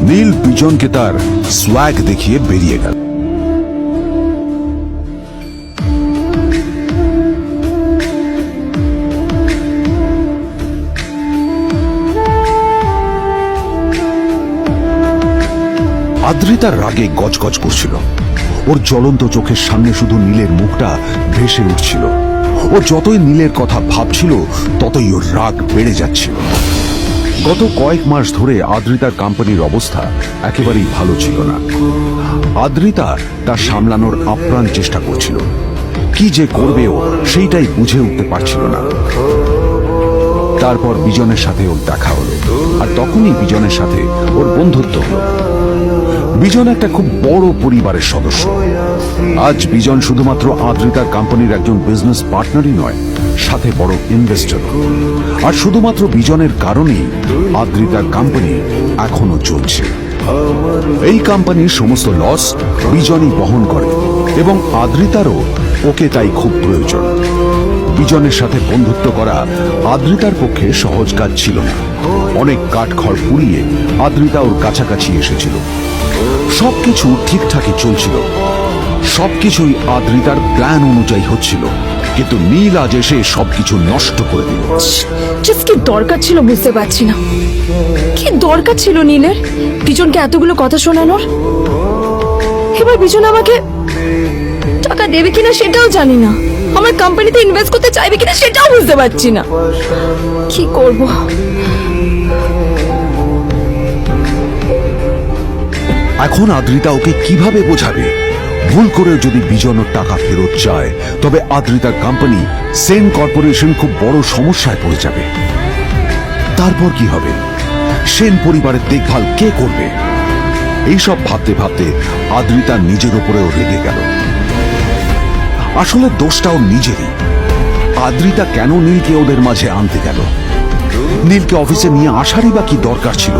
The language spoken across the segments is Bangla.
নীল বিজনকে তার সোয়াগ দেখিয়ে বেরিয়ে গেল। আদ্রিতার রাগে গজগজ করছিল। ওর জ্বলন্ত চোখের সামনে শুধু নীলের মুখটা ভেসে উঠছিল। ও যতই নীলের কথা ভাবছিল ততই ওর রাগ বেড়ে যাচ্ছিল। গত কয়েক মাস ধরে আদ্রিতার কোম্পানির অবস্থা একেবারেই ভালো ছিল না। আদ্রিতা তা সামলানোর আপ্রাণ চেষ্টা করছিল। কি যে করবে ও সেইটাই বুঝে উঠতে পারছিল না। তারপর বিজনের সাথে ওর দেখা হলো, আর তখনই বিজনের সাথে ওর বন্ধুত্ব হলো। বিজন একটা খুব বড় পরিবারের সদস্য। আজ বিজন শুধুমাত্র আদ্রিতার কোম্পানির একজন বিজনেস পার্টনারই নয়, সাথে বড় ইনভেস্টর। আর শুধুমাত্র বিজনের কারণেই আদ্রিতার কোম্পানি এখনো চলছে। এই কোম্পানির সমস্ত লস বিজনই বহন করে এবং আদ্রিতারও ওকে তাই খুব প্রয়োজন। বিজনের সাথে বন্ধুত্ব করা আদ্রিতার পক্ষে সহজ কাজ ছিল না। অনেক কাঠখড় পুড়িয়ে আদ্রিতা ওর কাছাকাছি এসেছিল। সবকিছু ঠিকঠাকই চলছিল, সবকিছুই আদ্রিতার প্ল্যান অনুযায়ী হচ্ছিল, কিন্তু নীল আজ এসে সবকিছু নষ্ট করে দিল। কি দরকার ছিল বুঝতে পারছি না। কি দরকার ছিল নীলের বিজনকে এতগুলো কথা শোনানোর? এবার বিজন আমাকে টাকা দেবে কিনা সেটাও জানি না। আমার কোম্পানিতে ইনভেস্ট করতে চাইবে কিনা সেটাও বুঝতে পারছি না। কি করব? এখন আদ্রিতা ওকে কিভাবে বোঝাবে? ভুল করে যদি বিজন ওর টাকা ফেরত চায় তবে আদ্রিতার কোম্পানি সেন কর্পোরেশন খুব বড় সমস্যায় পড়ে যাবে। তারপর কি হবে? সেন পরিবারের দেখভাল কে করবে? এইসব ভাবতে ভাবতে আদ্রিতা নিজের উপরেও রেগে গেল। আসলে দোষটাও নিজেরই। আদ্রিতা কেন নীলকে ওদের মাঝে আনতে গেল? নীলকে অফিসে নিয়ে আসারই বা কি দরকার ছিল?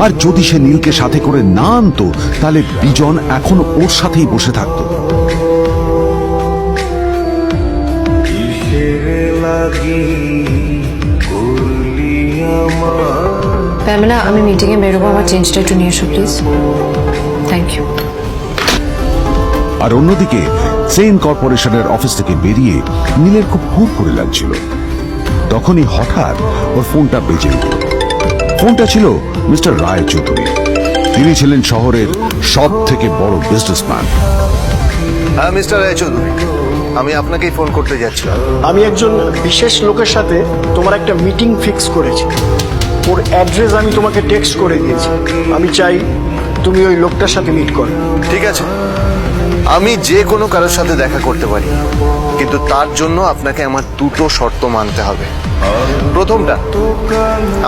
আর যদি সে নীলকে সাথে করে না আনতো তাহলে বিজন এখনো ওর সাথেই বসে থাকতো। প্যামেলা, আমি মিটিং এ বেরোবো, আমার চেঞ্জটা একটু নিয়ে এসো প্লিজ। Thank you. আর অন্যদিকে সেন কর্পোরেশনের অফিস থেকে বেরিয়ে নীলের খুব হুড় করে লাগছিল। তখনই হঠাৎ ওর ফোনটা বেজে উঠল। ফোনটা ছিল মিস্টার রায় চৌধুরী। তিনি ছিলেন শহরের সব থেকে বড় বিজনেসম্যান। হ্যাঁ মিস্টার রায় চৌধুরী, আমি আপনাকেই ফোন করতে যাচ্ছিলাম। আমি একজন বিশেষ লোকের সাথে তোমার একটা মিটিং ফিক্স করেছি। ওর অ্যাড্রেস আমি তোমাকে টেক্সট করে দিয়েছি। আমি চাই তুমি ওই লোকটার সাথে মিট করো। ঠিক আছে, আমি যে কোনো কারোর সাথে দেখা করতে পারি, কিন্তু তার জন্য আপনাকে আমার দুটো শর্ত মানতে হবে। প্রথমটা,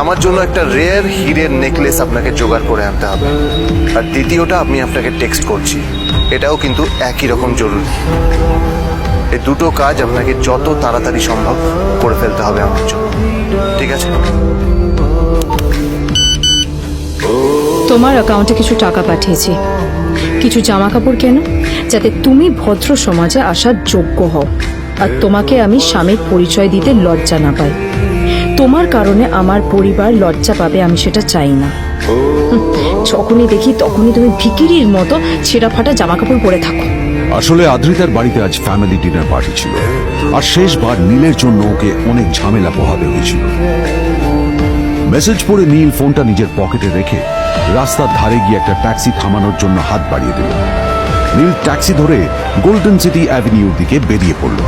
আমার জন্য একটা রেয়ার হীরের নেকলেস আপনাকে জোগাড় করে আনতে হবে। আর দ্বিতীয়টা, আমি আপনাকে টেক্সট করছি, এটাও কিন্তু একই রকম জরুরি। এই দুটো কাজ আপনাকে যত তাড়াতাড়ি সম্ভব করে ফেলতে হবে আমার জন্য, ঠিক আছে? তোমার অ্যাকাউন্টে কিছু টাকা পাঠিয়েছি। কিছু জামা কাপড় কেন, যাতে তুমি ভদ্র সমাজে আসার যোগ্য হও, আর তোমাকে আমি স্বামীর পরিচয় দিতে লজ্জা না পাই। তোমার কারণে আমার পরিবার লজ্জা পাবে, আমি সেটা চাই না। যখনই দেখি তখনই তুমি ভিখিরির মতো ছেঁড়া ফাটা জামা কাপড় পরে থাকো। আসলে আদ্রিতার বাড়িতে আজ ফ্যামিলি ডিনার পার্টি ছিল, আর শেষবার নীলের জন্য ওকে অনেক ঝামেলা পোহাতে হয়েছিল। মেসেজ পড়ে নীল ফোনটা নিজের পকেটে রেখে রাস্তার ধারে গিয়ে একটা ট্যাক্সি থামানোর জন্য হাত বাড়িয়ে দিল। নীল ট্যাক্সি ধরে গোল্ডেন সিটি অ্যাভিনিউর দিকে বেরিয়ে পড়ল।